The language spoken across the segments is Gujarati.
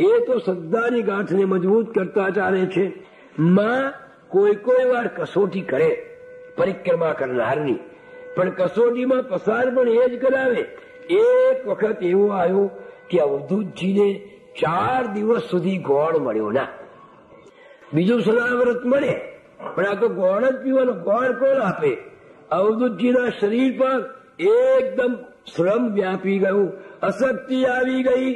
એ તો શ્રદ્ધાની ગાંઠને મજબૂત કરતા ચાલે છે. માં કોઈ વાર કસોટી કરે પરિક્રમા કરનારની, પણ કસોટીમાં પસાર પણ એ જ કરાવે. એક વખત એવો આવ્યો કે અવધૂતજીને 4 દિવસ સુધી ગોળ મળ્યો ના. બીજું સદાવ્રત મળે પણ આ તો ગોળ જ પીવાનો. ગોળ કોણ આપે? અવધૂતજીના શરીર પર એકદમ શ્રમ વ્યાપી ગયું, અશક્તિ આવી ગઈ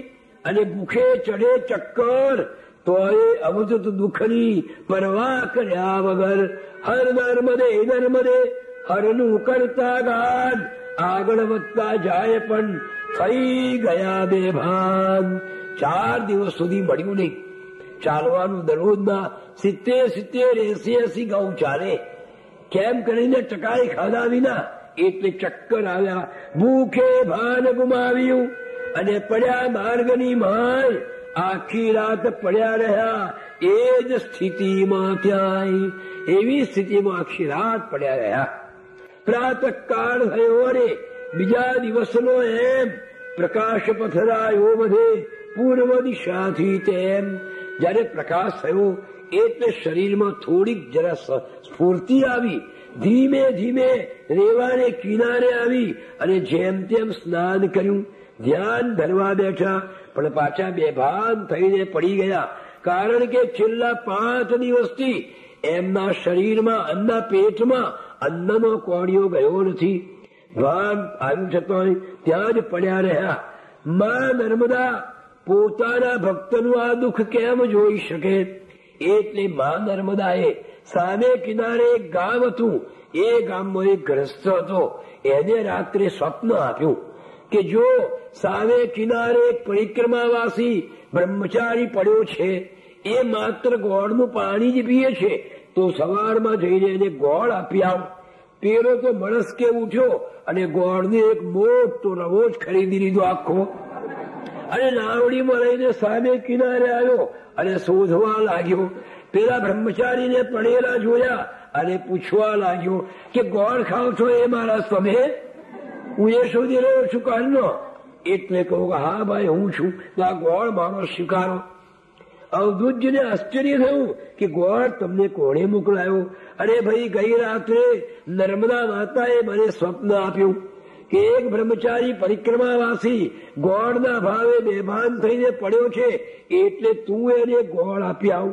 અને ભૂખે ચડે ચક્કર, તો એ અવધૂત દુઃખની પરવા કર્યા વગર હર નર્મદે નર્મદે હરનું કરતા ગાન આગળ વધતા જાય પણ થઈ ગયા બેભાન. 4 દિવસ સુધી મળ્યું નહીં. ચાલવાનું દરરોજના 70-80 ગાઉ ચાલે. કેમ કરીને ટકાઈ ખાધા વિના, એટલે ચક્કર આવ્યા. ભૂખે ભાન ગુમાવ્યું અને પડ્યા માર્ગની માય. આખી રાત પડ્યા રહ્યા એ જ સ્થિતિમાં ત્યાંય. એવી સ્થિતિમાં આખી રાત પડ્યા રહ્યા. પ્રાતઃકાળ થયો અને બીજા દિવસનો એમ પ્રકાશ પથરાયો બધે પૂર્વ દિશાથી તેમ. જયારે પ્રકાશ થયો એટલે શરીરમાં થોડીક જરા સ્ફૂર્તિ આવી. ધીમે ધીમે રેવાને કિનારે આવી અને જેમ તેમ સ્નાન કર્યું. ધ્યાન ધરવા બેઠા પણ પાછા બેભાન થઈને પડી ગયા. કારણ કે છેલ્લા 5 દિવસથી એમના શરીરમાં, એમના પેટમાં અન્નનો કોળિયો ગયો નથી. ભાન આવ્યું છતાં ત્યાં જ પડ્યા રહ્યા. માં નર્મદા પોતાના ભક્તનું આ દુઃખ કેમ જોઈ શકે? એટલે માં નર્મદાએ સામે કિનારે એક ગામ હતું. એ ગામમાં એક ગ્રસ્ત હતો. એને રાત્રે સ્વપ્ન આપ્યું કે જો સામે કિનારે એક પરિક્રમાવાસી બ્રહ્મચારી પડ્યો છે, એ માત્ર ગોળનું પાણી જ પીએ છે, તો સવારમાં જઈને એને ગોળ આપી આવ. પેલો તો મળસ્કે ઉઠ્યો અને ગોળને એક મોટો રવો જ ખરીદી લીધો આખો, અને નાવડીમાં લઈને સામે કિનારે આવ્યો અને શોધવા લાગ્યો. પેલા બ્રહ્મચારીને પડેલા જોયા અને પૂછવા લાગ્યો કે ગોળ ખાવ છો એ મારા તમે? હું એ શોધી રહ્યો છું કાલનો. એટલે કહું કે હા ભાઈ હું છું, આ ગોળ મારો સ્વીકારો. અવધૂતજીને આશ્ચર્ય થયું કે ગોળ તમને કોણે મોકલાયો? અરે ભાઈ, ગઈ રાત્રે નર્મદા માતાએ મને સ્વપ્ન આપ્યું કે એક બ્રહ્મચારી પરિક્રમાવાસી ગોળના ભાવે બેભાન થઈને પડ્યો છે, એટલે તું એને ગોળ આપી આવ.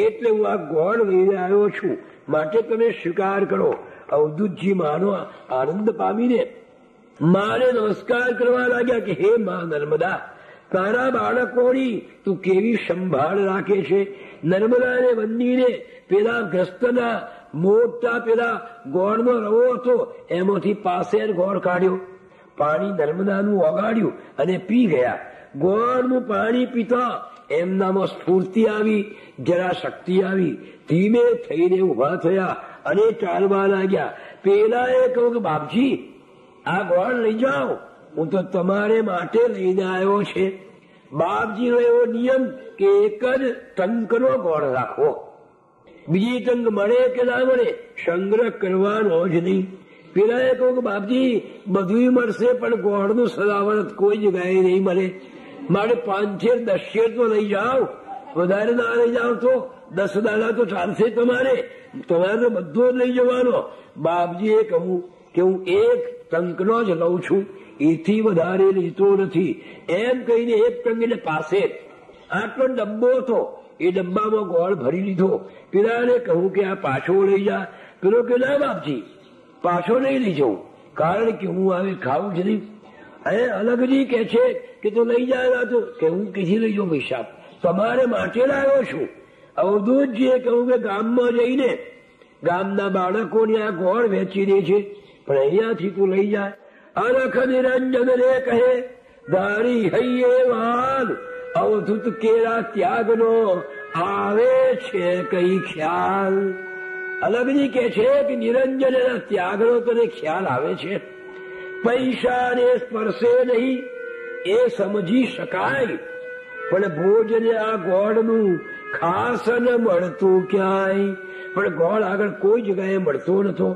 એટલે હું આ ગોળ લઈને આવ્યો છું, માટે તમે સ્વીકાર કરો. અવધૂતજી માનો આનંદ પામીને માને નમસ્કાર કરવા લાગ્યા કે હે મા નર્મદા, તારા બાળકોની તું કેવી સંભાળ રાખે છે. નર્મદાને વંદીને પેલા ગ્રસ્તના મોટા પેલા ગોળનો રવો હતો એમાંથી પાસેર ગોળ કાઢ્યો, પાણી નર્મદાનું ઓગાડ્યું અને પી ગયા. ગોળનું પાણી પીતા એમનામાં સ્ફૂર્તિ આવી, જરા શક્તિ આવી. ધીમે થઈને ઉભા થયા અને ચાલવા લાગ્યા. પેલાએ કહ્યું કે બાપજી, આ ગોળ લઈ જાઓ, હું તો તમારે માટે લઈને આવ્યો છે. બાપજીનો એવો નિયમ કે એક જ ટંકનો ગોળ રાખવો, બીજી ટંક મળે કે ના મળે સંગ્રહ કરવાનો જ નહીં. પેલાએ કહ્યું કે બાપજી, બધું મળશે પણ ગોળનું સદાવરત કોઈ જગ્યાએ નહીં મળે. મારે 5 શેર 10 શેર તો લઈ જાઓ, વધારે ના લઈ જાઓ તો 10 દાડા તો ચાલશે. તમારે તો બધો જ લઈ જવાનો. બાપજીએ કહ્યું કે હું એક ટંકનો જ લઉં છું, એથી વધારે લેતો નથી. એમ કહીને એક ટંકને પાસે આટલો ડબ્બો હતો, એ ડબ્બામાં ગોળ ભરી લીધો. પેલાને કહું કે આ પાછો લઈ જા. પેલો કે ના બાપજી, પાછો નહીં લઈ જવું, કારણ કે હું હવે ખાવું જ નહીં. અલગજી કે છે કે તો લઈ જાય તો કે હું કીધી લઈ જાઉં પૈસા, તમારે માટે લાવ્યો છું. અવધૂતજીએ કહ્યું કે ગામમાં જઈને ગામના બાળકોને આ ગોળ વેચી દે છે, પણ અહીંયાથી તું લઈ જાય. અરખ નિરંજન રે કહે ધારી હૈયે વાલ, અવધૂત કેરા ત્યાગનો આવે છે કઈ ખ્યાલ. અલગજી કે છે કે નિરંજન ત્યાગનો તને ખ્યાલ આવે છે. પૈસાને સ્પર્શે નહીં એ સમજી શકાય, પણ ભોજને આ ગોળનું ખાસ ન મળતું ક્યાંય. પણ ગોળ આગળ કોઈ જગ્યાએ મળતો નતો,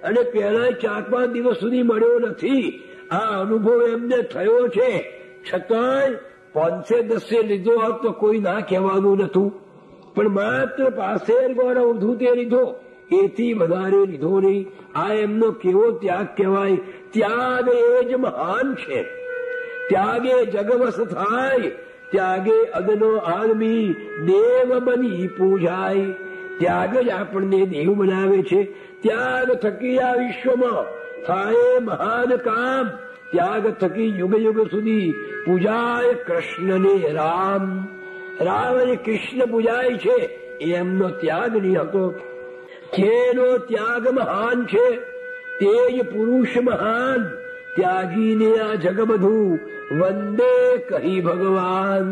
અને પહેલા 4-5 દિવસ સુધી મળ્યો નથી. આ અનુભવ એમને થયો છે, છતાંય 510 લીધો હોત તો કોઈ ના કહેવાનું નતું, પણ માત્ર 65 ગોળ અવધૂતે લીધો, એથી વધારે લીધો નહીં. આ એમનો કેવો ત્યાગ કહેવાય. ત્યાગ એ જ મહાન છે. ત્યાગે જગવસ થાય, ત્યાગે અદનો આદમી દેવ બની પૂજાય. ત્યાગ જ આપણને દેવ બનાવે છે. ત્યાગ થકી આ વિશ્વમાં થાય મહાન કામ. ત્યાગ થકી યુગ યુગ સુધી પૂજાય કૃષ્ણને રામ. રામ અને કૃષ્ણ પૂજાય છે, એમનો ત્યાગ નહીં હતો. જેનો ત્યાગ મહાન છે તે જ પુરુષ મહાન. ત્યાગીને આ જગ બધું વંદે કહી ભગવાન.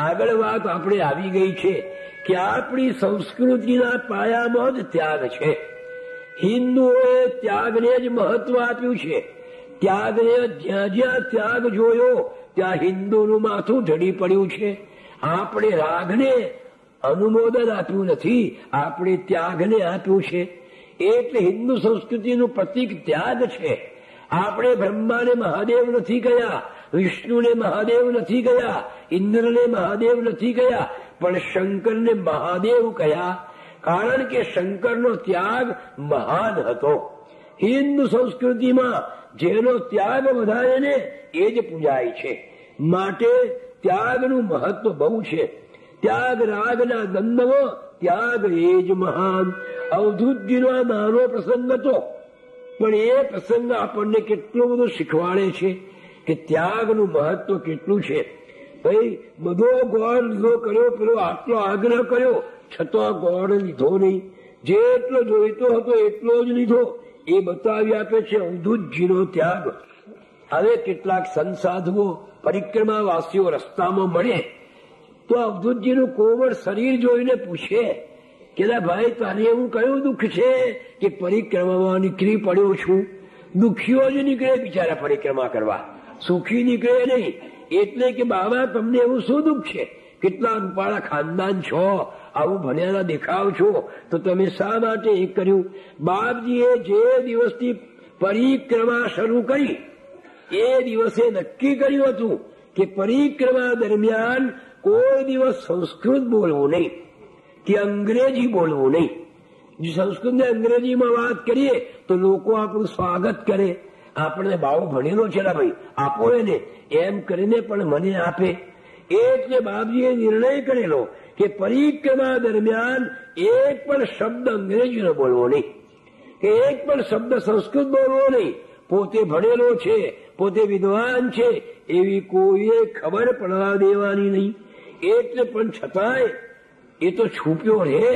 આગળ વાત આપણે આવી ગઈ છે કે આપણી સંસ્કૃતિના પાયામાં જ ત્યાગ છે. હિન્દુઓએ ત્યાગને જ મહત્વ આપ્યું છે. ત્યાગને જ્યાં જ્યાં ત્યાગ જોયો ત્યાં હિન્દુનું માથું ઢળી પડ્યું છે. આપણે રાગને અનુમોદન આપ્યું નથી, આપણે ત્યાગને આપ્યું છે. એટલે હિન્દુ સંસ્કૃતિનું પ્રતીક ત્યાગ છે. આપણે બ્રહ્માને મહાદેવ નથી ગયા, વિષ્ણુને મહાદેવ નથી ગયા, ઇન્દ્રને મહાદેવ નથી ગયા, પણ શંકરને મહાદેવ કહ્યા. કારણ કે શંકરનો ત્યાગ મહાન હતો. હિન્દુ સંસ્કૃતિમાં જેનો ત્યાગ વધારે ને એ જ પૂજાય છે. માટે ત્યાગનું મહત્વ બહુ છે. ત્યાગ રાગના દંડમાં ત્યાગ એ જ મહાન. અવધૂતજીનો આ નાનો પ્રસંગ હતો, પણ એ પ્રસંગ આપણને કેટલો બધો શીખવાડે છે કે ત્યાગનું મહત્વ કેટલું છે. ભાઈ બધો ગોળ લીધો કર્યો, પેલો આટલો આગ્રહ કર્યો છતાં ગોળ લીધો નહીં. જેટલો જોઈતો હતો એટલો જ લીધો. એ બતાવી આપે છે અવધૂતજીનો ત્યાગ. હવે કેટલાક સંસાધુઓ પરિક્રમાવાસીઓ રસ્તામાં મળે તો અવધૂતજીનું કોમળ શરીર જોઈને પૂછે કે ભાઈ તારે એવું કયું દુઃખ છે કે પરિક્રમામાં નીકળી પડ્યો છું? દુઃખીઓ જ નીકળે બિચારા પરિક્રમા કરવા, સુખી નીકળે નહીં. એટલે કે બાબા તમને એવું શું દુઃખ છે? કેટલા રૂપાળા ખાનદાન છો, આવું ભણ્યાના દેખાવ છો, તો તમે શા માટે એ કર્યું? બાપજીએ જે દિવસથી પરિક્રમા શરૂ કરી એ દિવસે નક્કી કર્યું હતું કે પરિક્રમા દરમિયાન કોઈ દિવસ સંસ્કૃત બોલવું નહીં કે અંગ્રેજી બોલવું નહીં. જો સંસ્કૃત ને અંગ્રેજીમાં વાત કરીએ તો લોકો આપણું સ્વાગત કરે, આપણને બાવો ભણેલો છે ભાઈ આપો એને, એમ કરીને પણ મને આપે. એટલે બાપજીએ નિર્ણય કરેલો કે પરિક્રમા દરમિયાન એક પણ શબ્દ અંગ્રેજીનો બોલવો નહીં, કે એક પણ શબ્દ સંસ્કૃત બોલવો નહીં. પોતે ભણેલો છે, પોતે વિદ્વાન છે એવી કોઈએ ખબર પડવા દેવાની નહીં. એટલે પણ છતાંય એ તો છૂપ્યો રહે.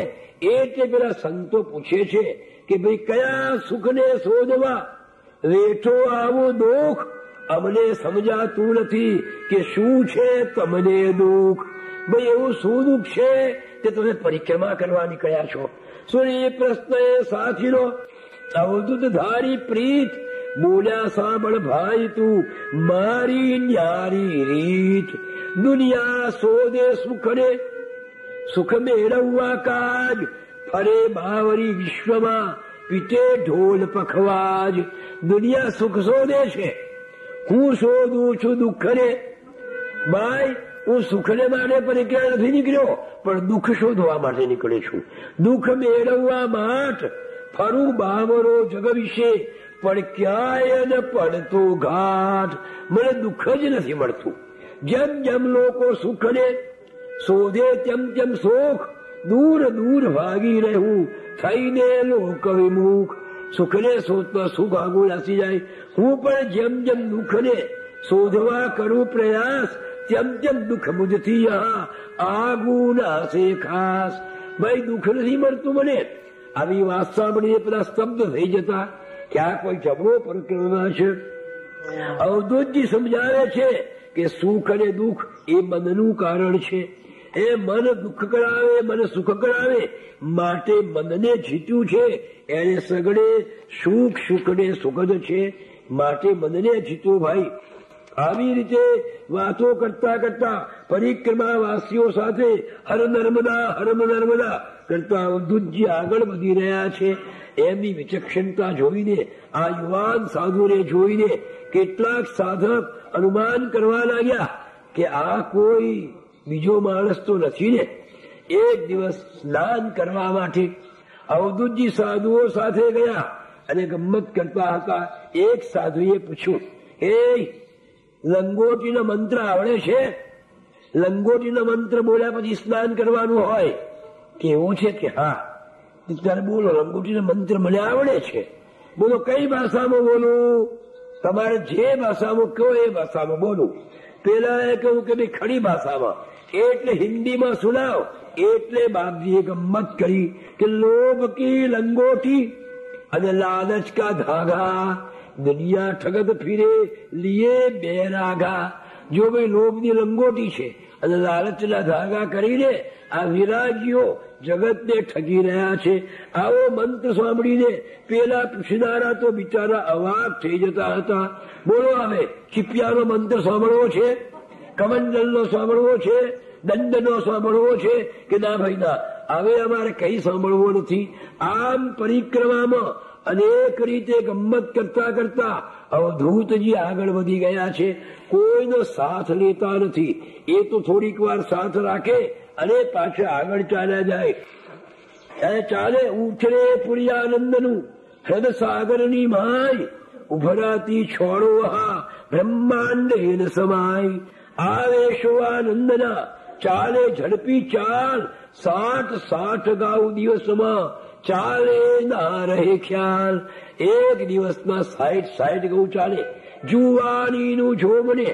એટલે પેલા સંતો પૂછે છે કે ભાઈ કયા સુખને શોધવા વેઠો આવું દુઃખ? અમને સમજાતું નથી કે શું છે તમને દુઃખ. ભાઈ એવું શું દુઃખ છે કે તમે પરિક્રમા કરવા નીકળ્યા છો? શું એ પ્રશ્ન એ સાથીનો અવધૂત ધારી પ્રીત બોલ્યા સાંભળ ભાઈ તું મારી ન્યારી રીત. દુનિયા શોધે સુખને સુખ મેળવવા કાજ, ફરે બાવરી વિશ્વમાં પીટે ઢોલ પખવાજ. દુનિયા સુખ શોધે છે, હું શોધું છું દુઃખને. ભાઈ હું સુખને માટે પરિક્રમા નથી નીકળ્યો, પણ દુઃખ શોધવા માટે નીકળ્યો છું. દુઃખ મેળવવા માટે ફરું બાવરો જગ વિશે, પણ ક્યાંય ન પડતો ઘાટ. મને દુઃખ જ નથી મળતું. જેમ જેમ લોકો સુખને શોધે તેમ તેમ સુખ દૂર દૂર ભાગી રહેવું થઈને લોક વિમુખ. સુખને શોધતા સુખ આગળ નાસી જાય. હું પણ જેમ જેમ દુઃખને શોધવા કરું પ્રયાસ, તેમ તેમ દુઃખ મુજથી આગુ નાસે ખાસ. ભાઈ દુઃખ નથી મળતું મને. આવી વાત સાંભળીને પેલા સ્તબ્ધ થઈ જતા કે આ કોઈ જબરો પરિક્રમા છે. અવધૂતજી સમજાવે છે કે સુખ અને દુઃખ એ મનનું કારણ છે. એ મન દુઃખ કરાવે, મન સુખ કરાવે, માટે મનને જીત્યું છે. એને સગડે સુખ સુખને સુખદ છે, માટે મનને જીત્યું. ભાઈ આવી રીતે વાતો કરતા કરતા પરિક્રમાવાસીઓ સાથે હર નર્મદા કરતા અવધૂતજી આગળ વધી રહ્યા છે. એમની વિચક્ષણતા જોઈને, આ યુવાન સાધુને જોઈને કેટલાક સાધક અનુમાન કરવા લાગ્યા કે આ કોઈ બીજો માણસ તો નથી ને. એક દિવસ સ્નાન કરવા માટે અવધૂતજી સાધુઓ સાથે ગયા અને ગમ્મત કરતા હતા. એક સાધુએ પૂછ્યું, એ લંગોટીનો મંત્ર આવડે છે? લંગોટીનો મંત્ર બોલ્યા પછી સ્નાન કરવાનું હોય કેવું છે? કે હા. ત્યારે બોલો, લંગોટીનો મંત્ર મને આવડે છે. બોલો કઈ ભાષામાં બોલું? તમારે જે ભાષામાં કહો એ ભાષામાં બોલું. પેલા એ કહ્યું કે ભાઈ ખડી ભાષામાં, એટલે હિન્દીમાં સુનાવ. એટલે બાપજીએ ગમ્મત કરી કે લોભ કી લંગોટી અને લાલચ કા ધાગા, દુનિયા ઠગત ફિરે લીએ બેરાગા. જો ભાઈ લોભની લંગોટી છે અને લાલચના ધાગા કરીને આ વિરાગીઓ જગતને ઠગી રહ્યા છે. આવો મંત્ર સાંભળીને પેલા પૂછનારા તો બિચારા અવાક થઈ જતા હતા. બોલો હવે ચીપિયાનો મંત્ર સાંભળવો છે, કમંડલનો સાંભળવો છે, દંડનો સાંભળવો છે કે ના ભાઈ ના, હવે અમારે કઈ સાંભળવો નથી. આમ પરિક્રમામાં અનેક રીતે ગમ્મત કરતા કરતા અવધૂતજી આગળ વધી ગયા છે. કોઈનો સાથ લેતા નથી. એ તો થોડીક વાર સાથ રાખે અને પાછા આગળ ચાલ્યા જાય. ચાલે ઉઠરે પુરિયાનંદનું હૃદ સાગરની માય, ઉભરાતી છોડો હા બ્રહ્માંડ હેન સમાય. આવે શોઆનંદના ચાલે ઝડપી ચાલ, 60 ગાઉ દિવસમાં ચાલે ના રહે ખ્યાલ. એક દિવસમાં 60 ગૌ ચાલે. જુવાનીનું જોમને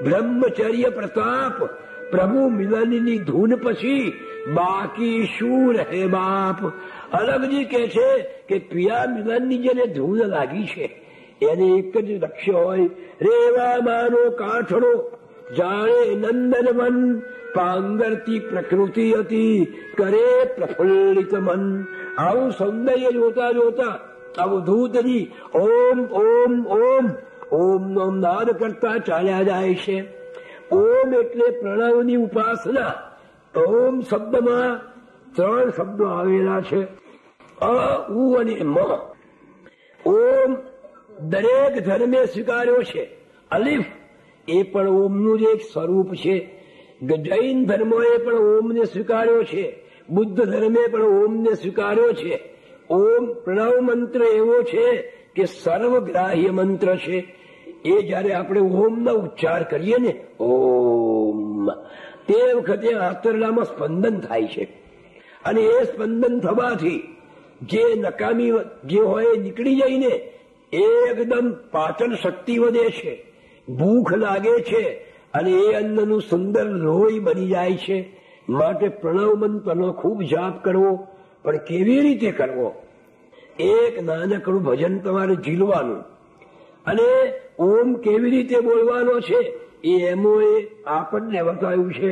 બ્રહ્મચર્ય પ્રતાપ, પ્રભુ મિલનની ધૂન પછી બાકી શું રહે બાપ. અલગજી કે છે કે પિયા મિલનની જેને ધૂન લાગી છે એને એક જ લક્ષ્ય હોય, રેવા માનો કાઠડો જાણે નંદનવન, પાંગરતી પ્રકૃતિ હતી કરે પ્રફુલ્લિત મન. આવું સૌંદર્ય જોતા જોતા અવધૂતજી ઓમ ઓમ ઓમ ઓમ નો નાદ કરતા ચાલ્યા જાય છે. ઓમ એટલે પ્રણવની ઉપાસના. ઓમ શબ્દમાં 3 શબ્દો આવેલા છે, અ, ઉ અને મ. ઓમ દરેક ધર્મે સ્વીકાર્યો છે. અલિફ એ પણ ઓમનું જ એક સ્વરૂપ છે. જૈન ધર્મોએ પણ ઓમને સ્વીકાર્યો છે, બુદ્ધ ધર્મે પણ ઓમને સ્વીકાર્યો છે. ઓમ પ્રણવ મંત્ર એવો છે કે સર્વગ્રાહ્ય મંત્ર છે. એ જયારે આપણે ઓમનો ઉચ્ચાર કરીએ ને ઓમ, તે વખતે આંતરડામાં સ્પંદન થાય છે અને એ સ્પંદન થવાથી જે નકામી જે હોય નીકળી જઈને એકદમ પાચન શક્તિ વધે છે, ભૂખ લાગે છે અને એ અન્નનું સુંદર લોહી બની જાય છે. માટે પ્રણવ મંત્રનો ખૂબ જાપ કરવો. પણ કેવી રીતે કરવો? એક નાનકડું ભજન તમારે ઝીલવાનું અને ઓમ કેવી રીતે બોલવાનો છે એ એમોએ આપણને બતાવ્યું છે.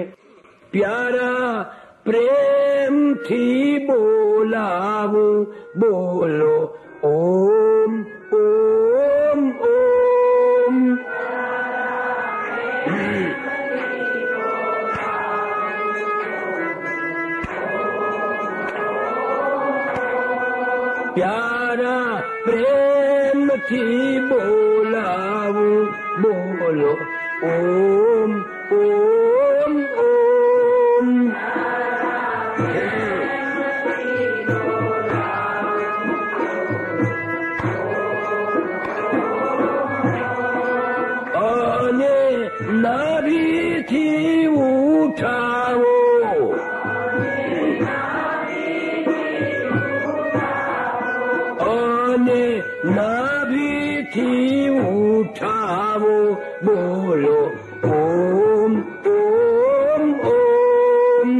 પ્યારા પ્રેમથી બોલાવું, બોલો ઓમ ઓમ ઓમ. પ્યારા પ્રેમથી બોલાવું, બોલો ઓમ ઓમ ઓમ. અને નાભીથી ઉઠાવો, અને નાભીથી ઉઠાવો, બોલો ઓમ ઓમ ઓમ.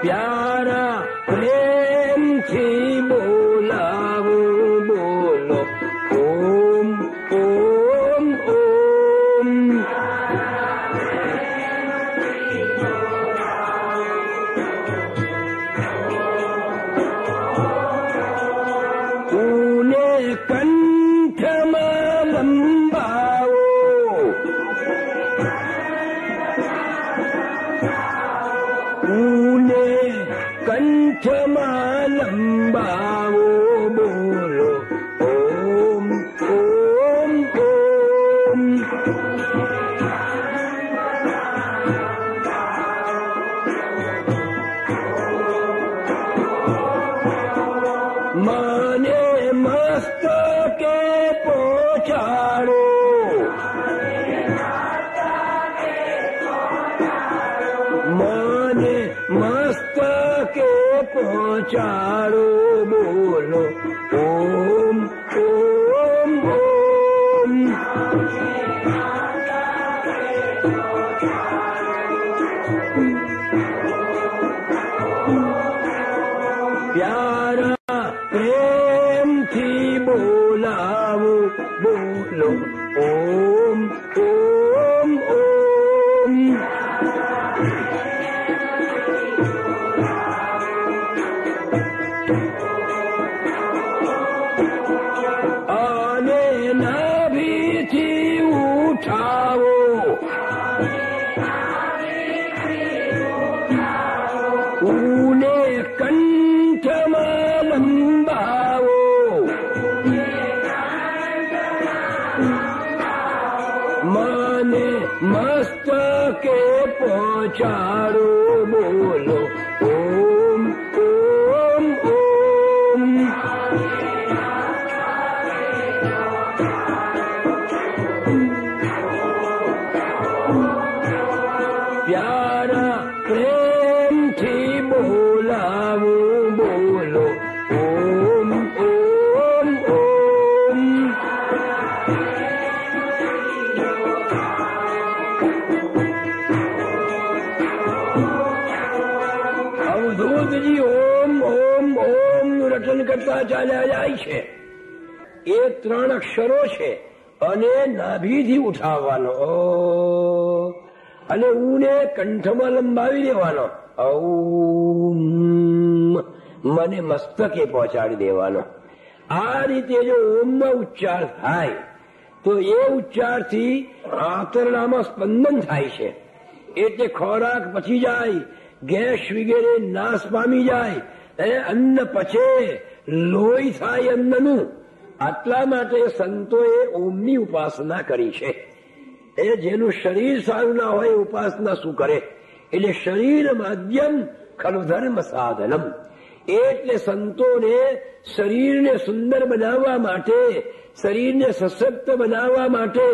પ્યારા પ્રેમથી બોલાવું, બોલો ઓમ ઓમ ઓમ. ઊને કંઠમાં લંબાવો, ઊને કંઠમાં લંબાવો, માને મસ્તકે પહોંચાડો, માને મસ્તકે પહોંચાડો, બોલો ઓમ ઓમ ઓમ. પ્યારા પ્રેમથી બોલાવો, બોલો ઓમ ઓમ ઓમ. આને નાભીથી ઉઠાવો, ઊને કંઠમાં લંબાવો, માને મસ્તકે પહોંચાડો, બોલો ઓમ ઓમ ઓમ. પ્યારા પ્રેમથી બોલાવો, બોલો ઓમ ઓમ ઓમ. અવધૂતજી ઓમ ઓમ ઓમ નું રટન કરતા ચાલ્યા જાય છે. એ 3 અક્ષરો છે અને નાભીથી ઉઠાવવાનો અને ઊને કંઠમાં લંબાવી દેવાનો. ઔમ મને મસ્તકે પહોંચાડી દેવાનો. આ રીતે જો ઓમનો ઉચ્ચાર થાય તો એ ઉચ્ચારથી આંતરડામાં સ્પંદન થાય છે. એટલે ખોરાક પચી જાય, ગેસ વગેરે નાશ પામી જાય, અન્ન પચે, લોહી થાય અન્નનું. આટલા માટે સંતોએ ઓમની ઉપાસના કરી છે. એ જેનું શરીર સારું ના હોય ઉપાસના શું કરે? એટલે શરીર માધ્યમ ખલુ ધર્મ સાધનમ. એટલે સંતોને શરીરને સુંદર બનાવવા માટે, શરીરને સશક્ત બનાવવા માટે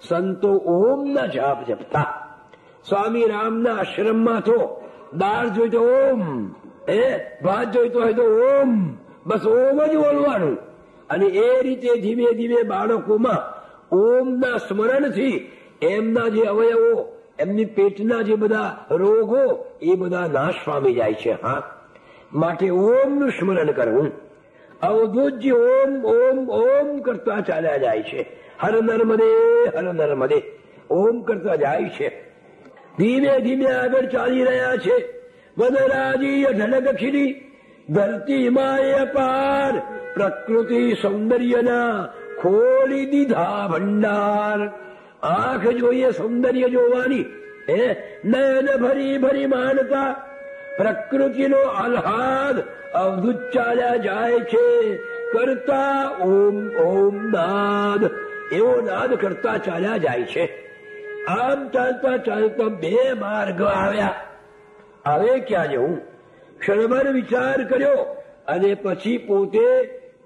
સંતો ઓમના જાપ જપતા. સ્વામી રામના આશ્રમમાં તો દાળ જોઈતો ઓમ, ભાત જોઈતો હોય તો ઓમ, બસ ઓમ જ બોલવાનું. અને એ રીતે ધીમે ધીમે બાળકોમાં ઓમના સ્મરણથી એમના જે અવયવો, એમની પેટના જે બધા રોગો એ બધા નાશ પામી જાય છે. હા, માટે ઓમનું સ્મરણ કરવું. અવધૂતજી ઓમ ઓમ ઓમ કરતા ચાલ્યા જાય છે. હર નર્મદે હર નર્મદે ઓમ કરતા જાય છે. ધીમે ધીમે આગળ ચાલી રહ્યા છે. વનરાજી ઢળક ખીલી, ધરતી માય પાર, પ્રકૃતિ સૌંદર્યના ખોલી દીધા ભંડાર. આંખ જોઈએ સૌંદર્ય જોવાની, નયન ભરી ભરી માનતા પ્રકૃતિનો આહ્લાદ અવધૂત ચાલ્યા જાય છે. કરતા ઓમ ઓમ નાદ, એવો નાદ કરતા ચાલ્યા જાય છે. આમ ચાલતા ચાલતા 2 માર્ગ આવ્યા. હવે ક્યાં જવું? ક્ષણભર વિચાર કર્યો અને પછી પોતે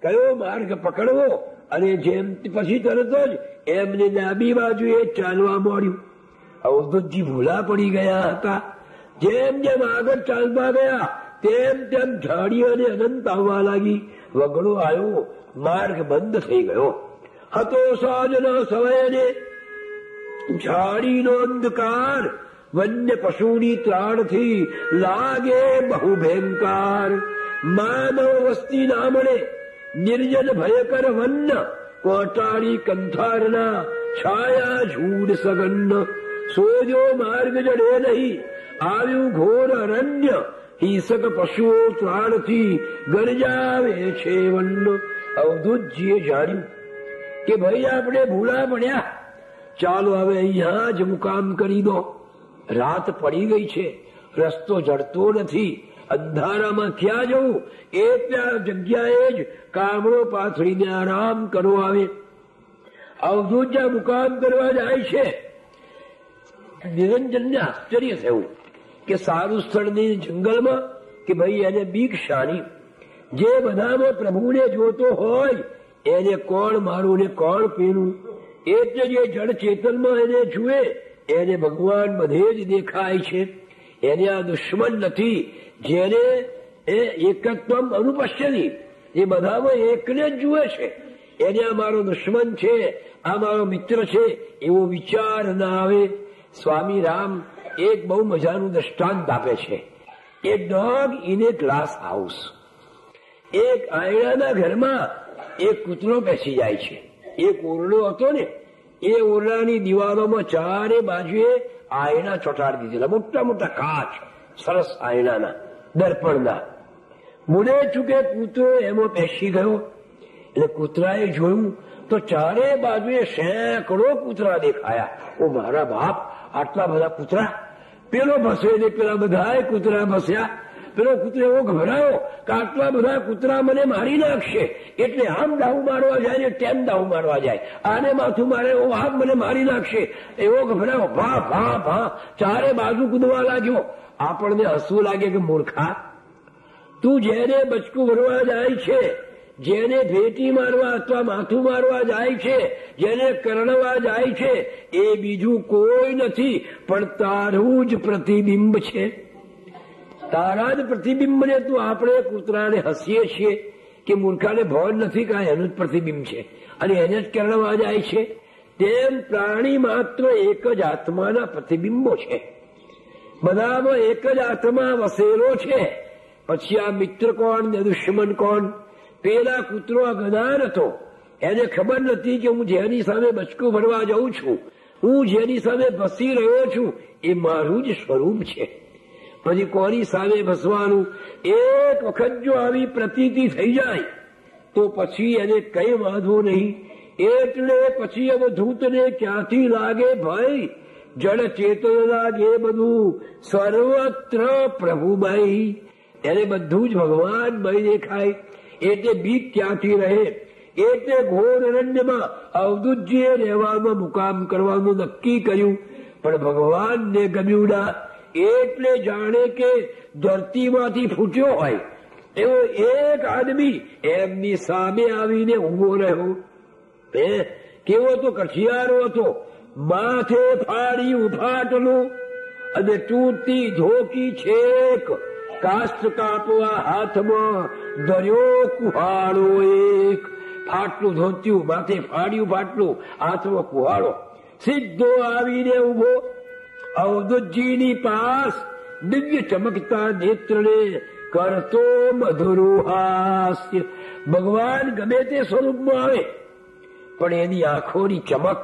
કયો માર્ગ પકડવો, અને જેમ પછી તરત જ એમને ડાબી બાજુએ ચાલવા મળ્યું. અવધૂતજી ભૂલા પડી ગયા હતા. જેમ જેમ આગળ ચાલતા ગયા તેમ તેમ ઝાડી અને અનંત આવવા લાગી. વગડો આવ્યો, માર્ગ બંધ થઈ ગયો હતો. સાંજના સમયે ઝાડીનો અંધકાર વન્ય પશુની ત્રાણથી લાગે બહુ ભયંકર. માનવ વસ્તી ના મળે, નિર્જન ભયકર વન, કોટાળી કંથારના છાયા ઝૂડ સગન. સોજો માર્ગ જડે નહીં, આવ્યું ઘોર અરણ્ય, હિંસક પશુઓ ત્રાણથી ગરજાવે છે વન. અવધૂતજીએ જાણ્યું કે ભાઈ આપણે ભૂલા પડ્યા, ચાલો હવે અહીંયા જ મુકામ કરી દો. રાત પડી ગઈ છે, રસ્તો જડતો નથી, અંધારામાં ક્યાં જવું? એ ત્યાં જગ્યાએ જ કામળો પાથરીને આરામ કરો આવે. અવધૂત જ્યાં મુકામ કરવા જાય છે, નિરંજનને આશ્ચર્ય થયું કે સારું સ્થળની જંગલમાં, કે ભાઈ એને બીક શાની? જે બધામાં પ્રભુને જોતો હોય એને કોણ મારું ને કોણ પીનું, એટલે જે જળ ચેતનમાં એને જુએ એને ભગવાન બધે જ દેખાય છે. એને આ દુશ્મન નથી, જેને એ એકત્વમ અનુપશ્યની, એ બધામાં એકને જ જુએ છે. એને આ મારો દુશ્મન છે, આ મારો મિત્ર છે એવો વિચાર ના આવે. સ્વામી રામ એક બહુ મજાનું દ્રષ્ટાંત આપે છે. A dog in a glass house. એક આયણાના ઘરમાં એક કૂતરો બેસી જાય છે. એક ઓરડો હતો ને, એ ઓરડાની દિવાલોમાં ચારે બાજુએ આયણા ચોંટાડી દીધેલા, મોટા મોટા કાચ, સરસ આયણાના, દર્પણના. મુડે ચૂકે કૂતરો એમાં બેસી ગયો. એટલે કૂતરાએ જોયું તો ચારે બાજુએ સેંકડો કૂતરા દેખાયા. ઓ મારા બાપ, આટલા બધા કૂતરા! પેલો ભસ્યો ને પેલા બધા કૂતરા ભસ્યા. પેલો કૂતરો એવો ગભરાયો કે આટલા બધા કૂતરા મને મારી નાખશે, એટલે આમ દાવ મારવા જાય ને તેમ દાવ મારવા જાય, આને માથું મારે ઓ આમ મને મારી નાખશે. એવો ગભરાયો, ભા ભા ભા ચારે બાજુ કૂદવા લાગ્યો. આપણને હસવું લાગે કે મૂર્ખા, તું જેને બચકું ભરવા જાય છે, જેને ભેટી મારવા અથવા માથું મારવા જાય છે, જેને કરડવા જાય છે, એ બીજું કોઈ નથી પણ તારું જ પ્રતિબિંબ છે. તારા જ પ્રતિબિંબને તું આપણે કૂતરાને હસીએ છીએ કે મૂર્ખાને ભોન નથી, કાંઈ એનું જ પ્રતિબિંબ છે અને એને જ કરડવા જાય છે. તેમ પ્રાણી માત્ર એક જ આત્માના પ્રતિબિંબો છે. બધામાં એક જ આત્મા વસેલો છે. પછી આ મિત્ર કોણ ને દુશ્મન કોણ? પેલા કૂતરો આ ગદાર હતો, એને ખબર નથી કે હું જેની સામે બચકું ભરવા જાઉં છું, હું જેની સામે ભસી રહ્યો છું, એ મારું જ સ્વરૂપ છે. પછી કોની સામે ભસવાનું? એક વખત જો આવી પ્રતીતિ થઈ જાય તો પછી એને કઈ વાંધો નહીં. એટલે પછી અવધૂતને ક્યાંથી લાગે ભાઈ? જળ ચેતન લાગે બધું, સર્વત્ર પ્રભુમય. એને બધું જ ભગવાનમય દેખાય. એટલે બીક ક્યાંથી રહે? એટલે ઘોર અરણ્યમાં અવધૂતજીએ રહેવામાં મુકામ કરવાનું નક્કી કર્યું, પણ ભગવાનને ગમ્યું ના. એટલે જાણે કે ધરતીમાંથી ફૂટ્યો હોય એવો એક આદમી એમની સામે આવીને ઉભો રહ્યો. કેવો તો કઠિયારો હતો, માથે ફાડી ઉફાટલું અને તૂટતી ધોકી છેક, કાસ્ટ કાપવા હાથમાં દરિયો કુહાડો એક. ફાટલું ધોત્યું, માથે ફાડ્યું ફાટલું, હાથમાં કુહાડો. સીધો આવીને ઉભો અવધૂતજીની પાસ, દિવ્ય ચમકતા નેત્રને કરતો મધુરું હાસ્ય. ભગવાન ગમે તે સ્વરૂપમાં આવે પણ એની આંખોની ચમક,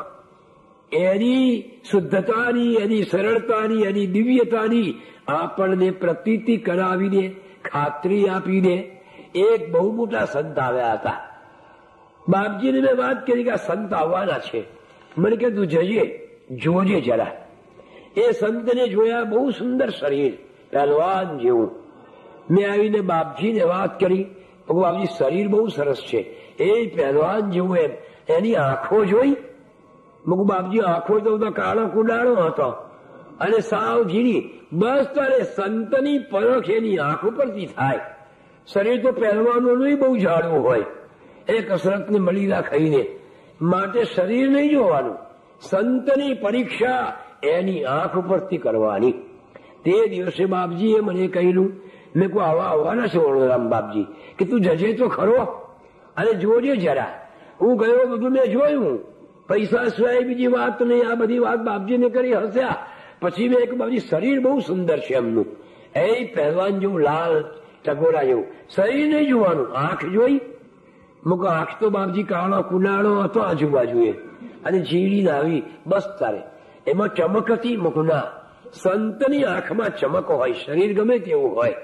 એની શુદ્ધતાની, એની સરળતાની, એની દિવ્યતાની આપણને પ્રતીતિ કરાવીને, ખાતરી આપીને. એક બહુ મોટા સંત આવ્યા હતા. બાપજીને મેં વાત કરી કે આ સંત આવવાના છે. મને કે તું જજે, જોજે જરા. એ સંતને જોયા, બહુ સુંદર શરીર, પહેલવાન જેવું. મેં આવીને બાપજીને વાત કરી, બાપજી શરીર બહુ સરસ છે, એ પહેલવાન જેવું. એમ એની આંખો જોઈ? બાપજી આંખો તો કાળો કુડાળો હતો અને સાવ ઝીણી. બસ તારે સંતની પરખ એની આંખ ઉપરથી થાય. શરીર તો પહેલવાનોનું બહુ જાડું હોય, એ કસરતને મળીલા ખાઈને. માટે શરીર નહીં જોવાનું, સંતની પરીક્ષા એની આંખ ઉપરથી કરવાની. તે દિવસે બાપજીએ મને કહ્યું, મેં કોઈ આવવાના છે વડોદરામ બાપજી, કે તું જજે તો ખરો અને જોજે જરા. હું ગયો, બધું મેં જોયું, પૈસા સિવાય બીજી વાત નહીં. આ બધી વાત બાપજીને કરી, હસ્યા. પછી મેં એક બાપજી શરીર બહુ સુંદર છે એમનું, એ પહેલવાન જેવું, લાલ ટગોરા જેવું. શરીર નહીં જોવાનું, આંખ જોઈ. મુક આંખ તો બાપજી કાળો કુનાળો હતો આજુબાજુએ અને ઝીણી આવી. બસ તારે એમાં ચમક હતી. મુકના સંતની આંખમાં ચમક હોય, શરીર ગમે તેવું હોય,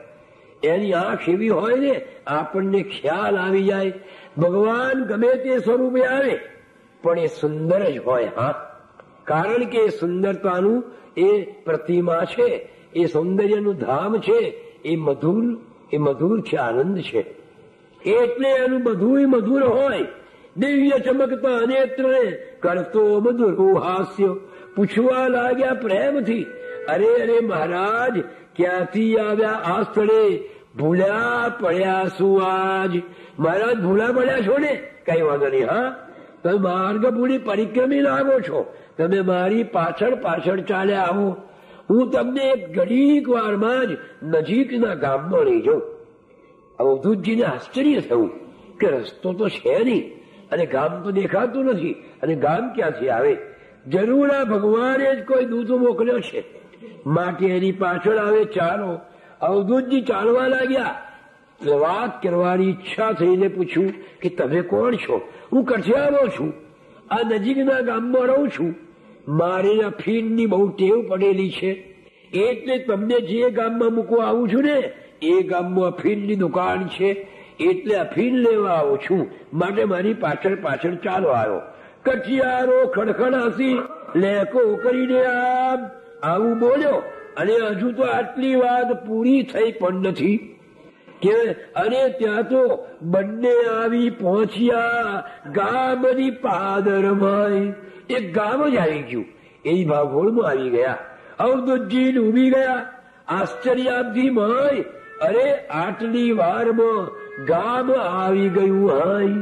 એની આંખ એવી હોય ને આપણને ખ્યાલ આવી જાય. ભગવાન ગમે તે સ્વરૂપે આવે પણ એ સુંદર જ હોય. હા, કારણ કે એ સુંદરતાનું એ પ્રતિમા છે, એ સૌંદર્યનું ધામ છે, એ મધુર છે, આનંદ છે. એટલે એનું બધું મધુર હોય. દિવ્ય ચમકતા નેત્રને કરતો મધુર હાસ્ય. પૂછવા લાગ્યા પ્રેમથી, અરે અરે મહારાજ, ક્યાંથી આવ્યા આ સ્થળે? ભૂલ્યા પડ્યા શું આજ? મહારાજ ભૂલા પડ્યા છો ને? કઈ વાંધો નહીં. હા, તમે માર્ગ ભૂલી પરિક્રમી લાગો છો, તમે મારી પાછળ પાછળ ચાલ્યા આવો. હું તમને એક ઘડીક વારમાં જ નજીકના ગામમાં લઈ જાઉં. અવધૂતજીને આશ્ચર્ય થયું કે રસ્તો તો છે નહીં અને ગામ તો દેખાતું નથી, અને ગામ ક્યાંથી આવે? જરૂર આ ભગવાને જ કોઈ દૂત મોકલ્યો છે, માટે એની પાછળ આવે. ચાલો. અવધૂતજી ચાલવા લાગ્યા. વાત કરવાની ઈચ્છા થઈને પૂછ્યું કે તમે કોણ છો? હું કઠિયારો છું, આ નજીકના ગામમાં રહું છું. મારે અફીણની બહુ ટેવ પડેલી છે, એટલે તમને જે ગામમાં મૂકવા આવું છું ને એ ગામમાં અફીણની દુકાન છે, એટલે અફીણ લેવા આવું છું, માટે મારી પાછળ પાછળ ચાલો આવ્યો. કઠિયારો ખડખડ હસી લેકો કરીને આવું બોલ્યો, અને હજુ તો આટલી વાત પૂરી થઈ પણ નથી કે અને ત્યાં તો બંને આવી પહોંચ્યા ગામની પાદરમાં. એક ગામ જ આવી ગયું, એ ભાગોળમાં આવી ગયા. અવધૂતજી ડૂબી ગયા આશ્ચર્યાથી. માય, અરે આટલી વારમાં ગામ આવી ગયું હાય!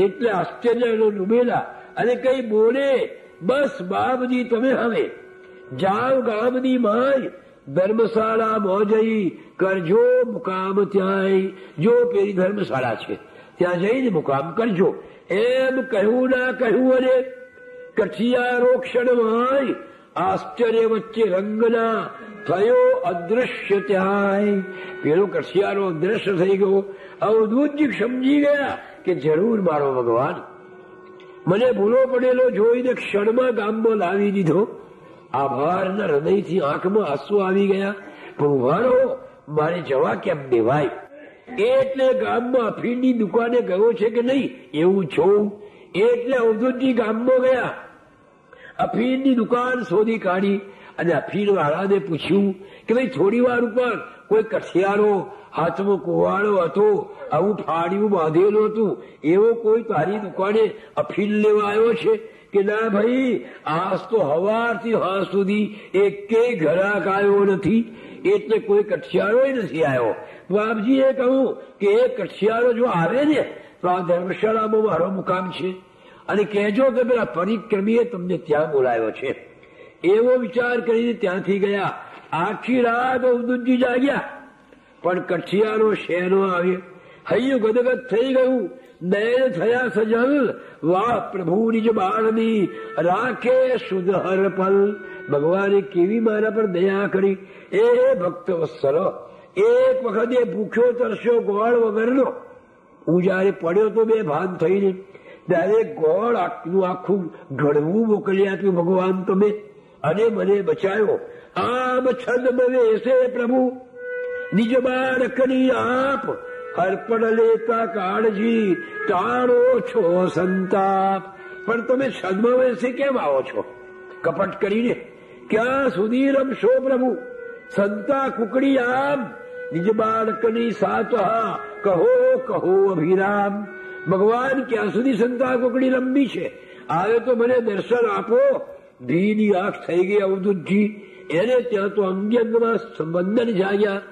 એટલે આશ્ચર્ય ડૂબેલા અને કઈ બોલે. બસ બાપજી તમે હવે જાઓ ગામની માય, ધર્મશાળામાં જઈ કરજો મુકામ. ત્યાં જો પેલી ધર્મશાળા છે ત્યાં જઈને મુકામ કરજો. એમ કહ્યું ના કહ્યું અને કઠિયારો ક્ષણમાં આશ્ચર્ય વચ્ચે રંગના થયો અદૃશ્ય. ત્યાં પેલો કઠિયારો અદ્રશ્ય થઈ ગયો. અવધૂતજી સમજી ગયા કે જરૂર મારો ભગવાન મને ભૂલો પડેલો જોઈને ક્ષણમાં ગામમાં લાવી દીધો. આભારના હૃદયથી આંખમાં આંસુ આવી ગયા. પણ ઉભા રહો, મારે જવા કેમ દેવાય? એટલે ગામમાં અફીણની દુકાને ગયો છે કે નહીં એવું જોઉં. એટલે અવધૂતજી ગામમાં ગયા, અફીણની દુકાન શોધી કાઢી અને અફીણ વાળાને પૂછ્યું કે ભાઈ થોડી વાર ઉપર કોઈ કઠિયારો હાથમાં કુવાડો હતો, આવું ફાડ્યું બાંધેલું હતું, એવો કોઈ તારી દુકાને અફીણ લેવા આવ્યો છે? કે ના ભાઈ, આજ તો હવારથી હાથ સુધી એકેય ઘરાક આવ્યો નથી, એટલે કોઈ કઠિયારો નથી આવ્યો. બાપજીએ કહ્યું કે એ કઠિયારો જો આવે ને તો આ ધર્મશાળામાં મારો મુકામ છે, અને કહેજો કે પેલા પરિક્રમીએ તમને ત્યાં બોલાવ્યો છે. એવો વિચાર કરીને ત્યાંથી ગયા. આખી રાત અવધૂતજી જાગ્યા, પણ કઠિયારો શેનો આવ્યો? હૈયું ગદગદ થઈ ગયું, નયન થયા સજલ. વાહ પ્રભુ નિજ બાળની રાખે શુદ્ધ હરપલ. ભગવાને કેવી મારા પર દયા કરી. એ ભક્ત વત્સલ, એક વખત એ ભૂખ્યો તરસ્યો ગોળ વગરનો, હું જયારે પડ્યો તો બે ભાન થઈને, ત્યારે ગોળ આખું ઘડવું મોકલી આપ્યું ભગવાન તમે, અને મને બચાયો. આમ છંદ વેસે પ્રભુ નિજ બાળકની આપ, અર્પણ લેતા કાળજી ટાળો છો સંતાપ. પણ તમે છંદમાં વેસે કેમ આવો છો કપટ કરીને? ક્યાં સુધી રમશો પ્રભુ? સંતા કુકડી આમ નિજ બાળકની સાત કહો કહો અભિરામ. ભગવાન ક્યાં સુધી સંતા કુકડી લંબી છે? આવે તો મને દર્શન આપો. ભીની આંખ થઈ ગઈ અવધૂતજી. એને ત્યાં તો અંગ્યંગમાં સંબંધન જાગ્યા,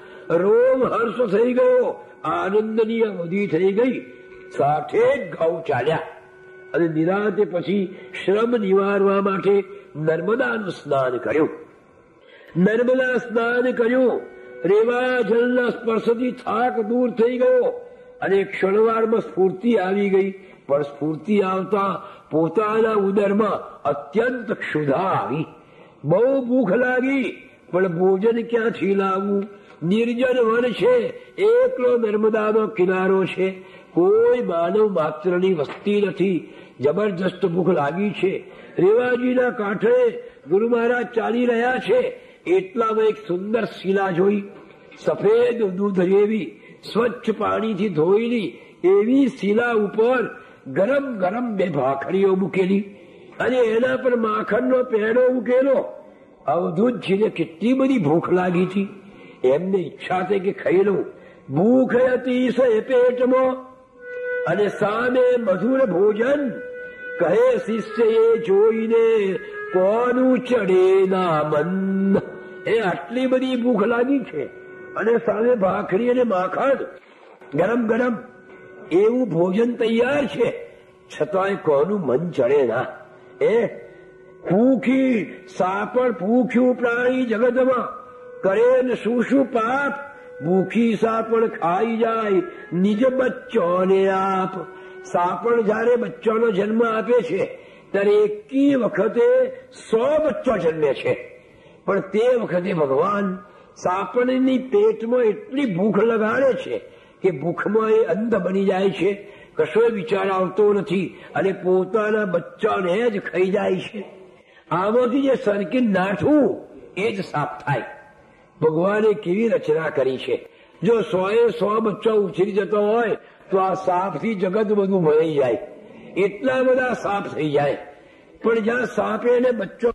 રોમ હર્ષ થઈ ગયો, આનંદની અવધિ થઈ ગઈ. સાથે જ ઘઉં ચાલ્યા અને નિરાતે પછી શ્રમ નિવારવા માટે નર્મદાનું સ્નાન કર્યું. નર્મદા સ્નાન કર્યું. રેવા જળના સ્પર્શથી થાક દૂર થઈ ગયો અને ક્ષણવારમાં સ્ફૂર્તિ આવી ગઈ. પણ સ્ફૂર્તિ આવતા પોતાના ઉદરમાં અત્યંત ક્ષુધા આવી. બહુ ભૂખ લાગી, પણ ભોજન ક્યાંથી લાવવું? નિર્જન વન છે, એકલો નર્મદાનો કિનારો છે, કોઈ માનવ માત્રની વસ્તી નથી. જબરજસ્ત ભૂખ લાગી છે. રેવાજીના કાંઠે ગુરુ મહારાજ ચાલી રહ્યા છે. એટલામાં એક સુંદર શિલા જોઈ, સફેદ દૂધ જેવી, સ્વચ્છ પાણીથી ધોયેલી એવી શિલા ઉપર ગરમ ગરમ બે ભાખરીઓ મૂકેલી અને એના પર માખણનો પેડો મૂકેલો. અવધૂતજીને કેટલી બધી ભૂખ લાગી હતી. એમને ઈચ્છા થઈ કે ખાઈ લઉં. ભૂખ હતી સે પેટમાં અને સામે મધુર ભોજન. કહે શિષ્ય એ જોઈને કોનું ચડે ના મન. એ આટલી બધી ભૂખ લાગી છે, અને સામે ભાખરી અને માખણ ગરમ ગરમ એવું ભોજન તૈયાર છે, છતાંય કોનું મન ચડે ના? ભૂખી સાપણ ભૂખ્યું પ્રાણી જગતમાં કરે ને શું પાપ, ભૂખી સાપણ ખાઈ જાય નિજ બચ્ચોને આપ. સાપણ જયારે બચ્ચાનો જન્મ આપે છે ત્યારે એકી વખતે 100 બચ્ચો જન્મે છે, પણ તે વખતે ભગવાન સાપણની પેટમાં એટલી ભૂખ લગાડે છે કે ભૂખમાં એ અંધ બની જાય છે, કશો વિચાર આવતો નથી અને પોતાના બચ્ચાને જ ખાઈ જાય છે. આમાંથી જે સરકી નાઠવું એ જ સાપ થાય. ભગવાને કેવી રચના કરી છે! જો 100 બચ્ચા ઉછરી જતો હોય તો આ સાપથી જગત બધું ભરાઈ જાય, એટલા બધા સાપ થઈ જાય. પણ જ્યાં સાપે એને બચ્ચો